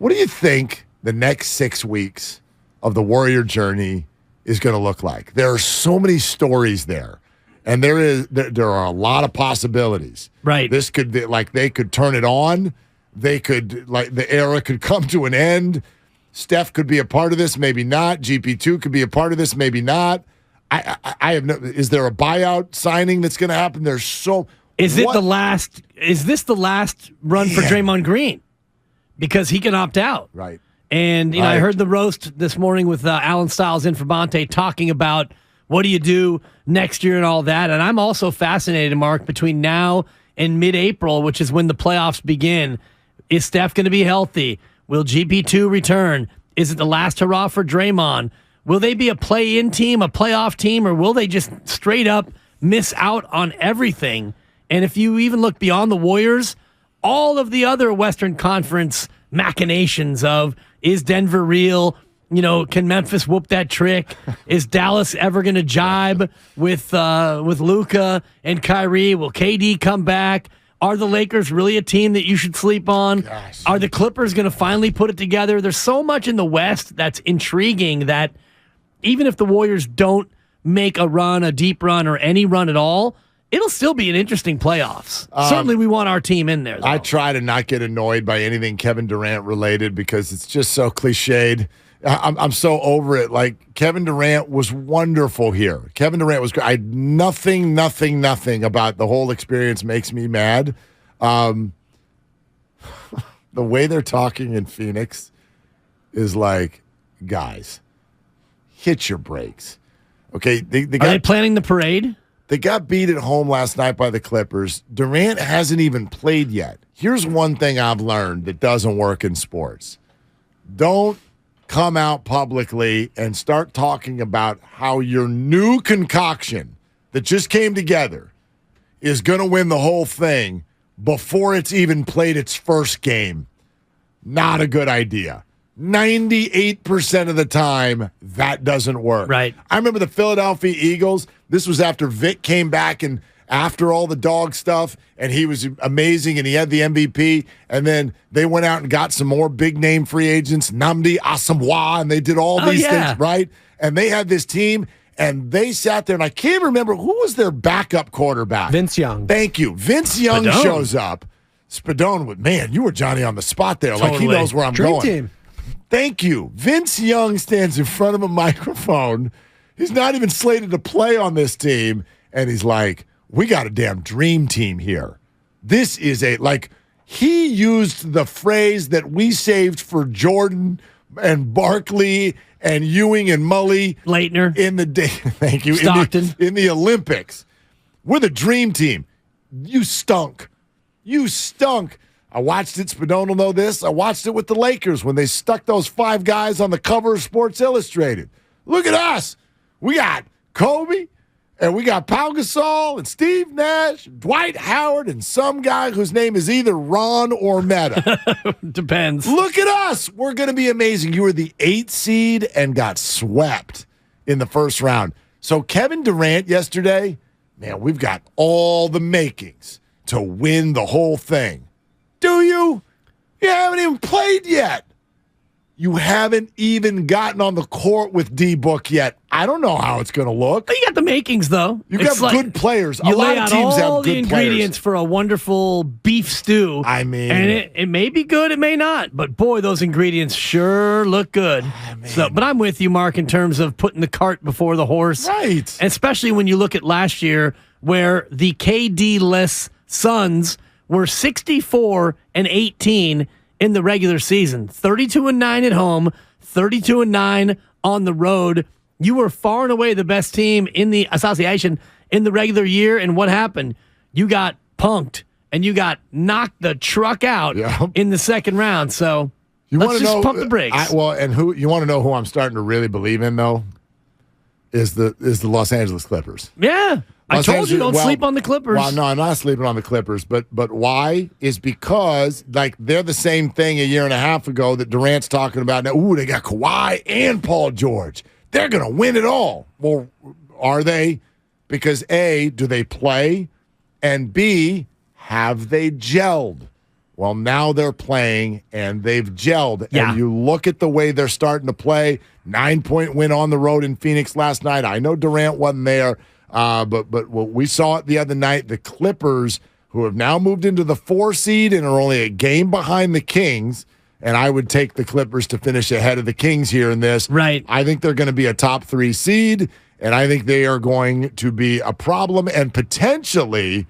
What do you think the next 6 weeks of the Warrior journey is going to look like? There are so many stories there, and there are a lot of possibilities. Right. This could be like they could turn it on. They could the era could come to an end. Steph could be a part of this, maybe not. GP2 could be a part of this, maybe not. I have no. Is there a buyout signing that's going to happen? There's so. Is this the last run for Draymond Green? Because he can opt out. Right. And I heard the roast this morning with Alan Stiles in for Bonte talking about what do you do next year and all that. And I'm also fascinated, Mark, between now and mid-April, which is when the playoffs begin. Is Steph going to be healthy? Will GP2 return? Is it the last hurrah for Draymond? Will they be a play-in team, a playoff team, or will they just straight up miss out on everything? And if you even look beyond the Warriors, all of the other Western Conference machinations of, is Denver real? Can Memphis whoop that trick? Is Dallas ever going to jibe with Luka and Kyrie? Will KD come back? Are the Lakers really a team that you should sleep on? Gosh. Are the Clippers going to finally put it together? There's so much in the West that's intriguing that even if the Warriors don't make a run, a deep run, or any run at all, it'll still be an interesting playoffs. Certainly we want our team in there, though. I try to not get annoyed by anything Kevin Durant related because it's just so cliched. I'm so over it. Like, Kevin Durant was wonderful here. Kevin Durant was great. Nothing about the whole experience makes me mad. The way they're talking in Phoenix is like, guys, hit your brakes. Okay, Are they planning the parade? They got beat at home last night by the Clippers. Durant hasn't even played yet. Here's one thing I've learned that doesn't work in sports. Don't come out publicly and start talking about how your new concoction that just came together is going to win the whole thing before it's even played its first game. Not a good idea. 98% of the time, that doesn't work. Right. I remember the Philadelphia Eagles. This was after Vic came back and after all the dog stuff, and he was amazing, and he had the MVP, and then they went out and got some more big-name free agents, Nnamdi Asomugha, and they did all these things, right? And they had this team, and they sat there, and I can't remember, who was their backup quarterback? Vince Young. Thank you. Vince Young shows up. Spadone, man, you were Johnny on the spot there. Totally. Like, he knows where I'm Dream going. team. Thank you. Vince Young stands in front of a microphone. He's not even slated to play on this team, and he's like, we got a damn dream team here. This is he used the phrase that we saved for Jordan and Barkley and Ewing and Mully. Leitner. In the day. Thank you. Stockton. In the Olympics. We're the dream team. You stunk. You stunk. I watched it. Spadone will know this. I watched it with the Lakers when they stuck those 5 guys on the cover of Sports Illustrated. Look at us. We got Kobe, and we got Pau Gasol, and Steve Nash, Dwight Howard, and some guy whose name is either Ron or Meta. Depends. Look at us. We're going to be amazing. You were the 8th seed and got swept in the first round. So Kevin Durant yesterday, man, we've got all the makings to win the whole thing. Do you? You haven't even played yet. You haven't even gotten on the court with D-Book yet. I don't know how it's going to look. You got the makings, though. You got good players. A lot of teams have good ingredients for a wonderful beef stew. I mean, and it may be good, it may not, but boy, those ingredients sure look good. But I'm with you, Mark, in terms of putting the cart before the horse, right? Especially when you look at last year, where the KD-less Suns were 64-18 in the regular season, 32-9 at home, 32-9 on the road. You were far and away the best team in the association in the regular year. And what happened? You got punked and you got knocked the truck out in the second round. So let's just pump the brakes. Who you want to know who I'm starting to really believe in though is the Los Angeles Clippers. Yeah. I told you don't sleep on the Clippers. Well, no, I'm not sleeping on the Clippers, but why is because they're the same thing a year and a half ago that Durant's talking about now. Ooh, they got Kawhi and Paul George. They're going to win it all. Well, are they? Because A, do they play? And B, have they gelled? Well, now they're playing, and they've gelled. Yeah. And you look at the way they're starting to play. 9-point win on the road in Phoenix last night. I know Durant wasn't there, but what we saw it the other night, the Clippers, who have now moved into the 4 seed and are only a game behind the Kings, and I would take the Clippers to finish ahead of the Kings here in this. Right. I think they're going to be a top 3 seed, and I think they are going to be a problem and potentially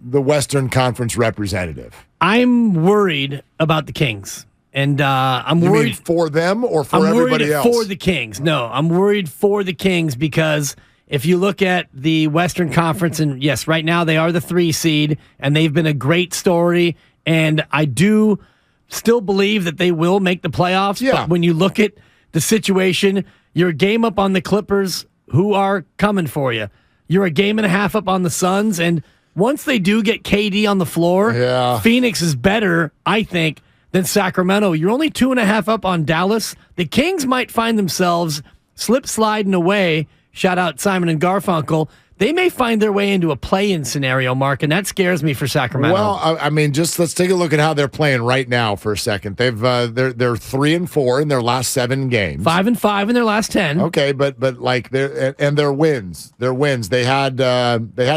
the Western Conference representative. I'm worried about the Kings. And I'm You worried mean for them or for I'm everybody worried else? for the Kings. No, I'm worried for the Kings because if you look at the Western Conference, and yes, right now they are the 3 seed, and they've been a great story, and I do still believe that they will make the playoffs. Yeah. But when you look at the situation, you're a game up on the Clippers, who are coming for you. You're a game and a half up on the Suns, and once they do get KD on the floor, Phoenix is better, I think, than Sacramento. You're only 2.5 up on Dallas. The Kings might find themselves sliding away. Shout out Simon and Garfunkel. They may find their way into a play-in scenario, Mark, and that scares me for Sacramento. Well, I mean, just let's take a look at how they're playing right now for a second. They're 3-4 in their last 7 games. 5-5 in their last 10. Okay, but like their wins. They had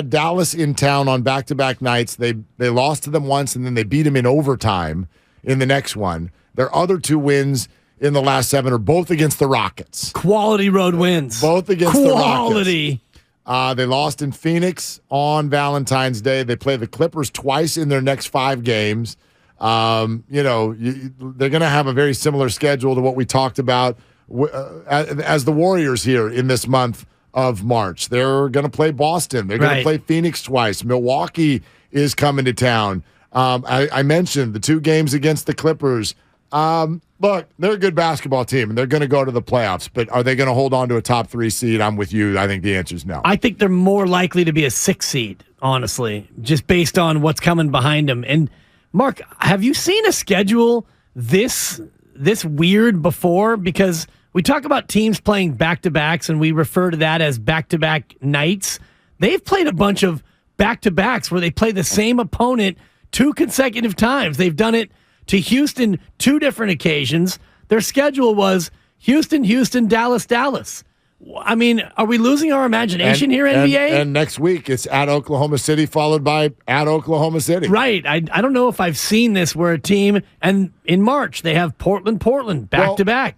Dallas in town on back-to-back nights. They lost to them once, and then they beat them in overtime in the next one. Their other 2 wins in the last 7 are both against the Rockets. Quality road wins. Both against the Rockets. Quality. They lost in Phoenix on Valentine's Day. They play the Clippers twice in their next 5 games. They're going to have a very similar schedule to what we talked about as the Warriors here in this month of March. They're going to play Boston. They're going to play Phoenix twice. Milwaukee is coming to town. I mentioned the 2 games against the Clippers. Look, they're a good basketball team, and they're going to go to the playoffs. But are they going to hold on to a top 3 seed? I'm with you. I think the answer is no. I think they're more likely to be a 6 seed, honestly, just based on what's coming behind them. And, Mark, have you seen a schedule this weird before? Because we talk about teams playing back-to-backs, and we refer to that as back-to-back nights. They've played a bunch of back-to-backs where they play the same opponent 2 consecutive times. They've done it to Houston 2 different occasions. Their schedule was Houston, Dallas, Dallas. I mean, are we losing our imagination here, NBA? And next week, it's at Oklahoma City, followed by at Oklahoma City. Right. I don't know if I've seen this where a team, and in March, they have Portland, back-to-back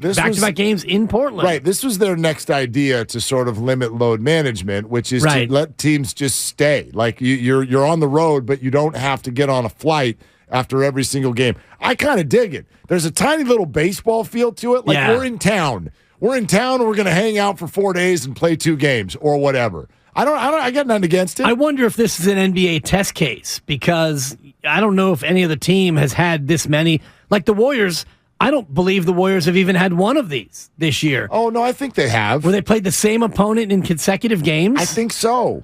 games in Portland. Right. This was their next idea to sort of limit load management, which is to let teams just stay. Like, you're on the road, but you don't have to get on a flight after every single game. I kind of dig it. There's a tiny little baseball feel to it. Like, we're in town. We're going to hang out for 4 days and play 2 games or whatever. I got nothing against it. I wonder if this is an NBA test case because I don't know if any other team has had this many. Like the Warriors, I don't believe the Warriors have even had one of these this year. Oh, no, I think they have. Where they played the same opponent in consecutive games? I think so.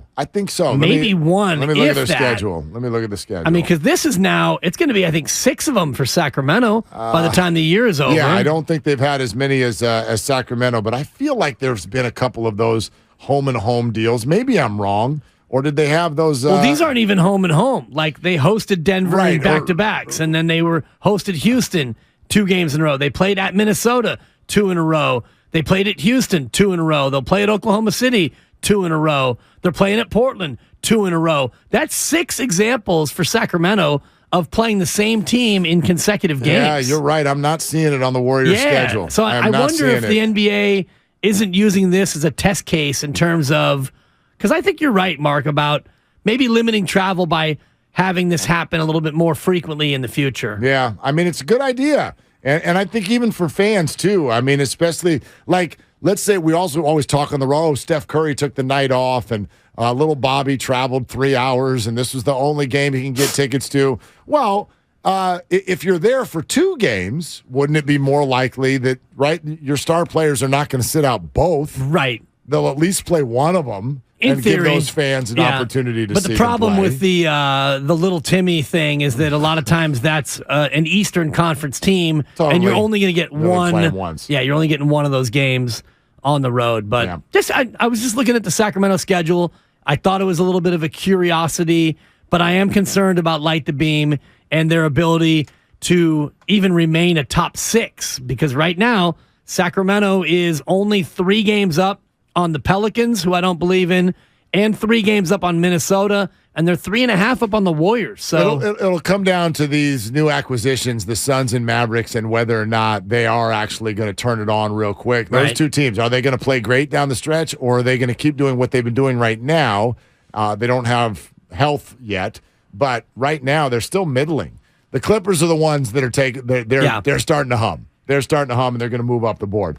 Maybe one. Let me look at their schedule. I mean, because this is now, it's going to be, I think, 6 of them for Sacramento by the time the year is over. Yeah, I don't think they've had as many as Sacramento, but I feel like there's been a couple of those home and home deals. Maybe I'm wrong. Or did they have those? Well, these aren't even home and home. Like they hosted Denver in back-to-backs, and then they hosted Houston 2 games in a row. They played at Minnesota 2 in a row. They played at Houston 2 in a row. They'll play at Oklahoma City 2 in a row. They're playing at Portland 2 in a row. That's 6 examples for Sacramento of playing the same team in consecutive games. Yeah, you're right. I'm not seeing it on the Warriors schedule. So I wonder if the NBA isn't using this as a test case in terms of, because I think you're right, Mark, about maybe limiting travel by having this happen a little bit more frequently in the future. Yeah, I mean, it's a good idea. And I think even for fans, too. I mean, especially, like, let's say we also always talk on the road, Steph Curry took the night off, and little Bobby traveled 3 hours, and this was the only game he can get tickets to. Well, if you're there for 2 games, wouldn't it be more likely that, your star players are not going to sit out both? Right. They'll at least play one of them. In theory, give those fans an opportunity to see them play. But the problem with the little Timmy thing is that a lot of times that's an Eastern Conference team, and you're only going to get one. Once. Yeah, you're only getting one of those games on the road. But I was just looking at the Sacramento schedule. I thought it was a little bit of a curiosity, but I am concerned about Light the Beam and their ability to even remain a top 6. Because right now, Sacramento is only 3 games up on the Pelicans, who I don't believe in, and 3 games up on Minnesota, and they're 3.5 up on the Warriors. So it'll come down to these new acquisitions, the Suns and Mavericks, and whether or not they are actually going to turn it on real quick. Those two teams, are they going to play great down the stretch, or are they going to keep doing what they've been doing right now? They don't have health yet, but right now they're still middling. The Clippers are the ones that are taking. They're starting to hum. They're starting to hum, and they're going to move up the board.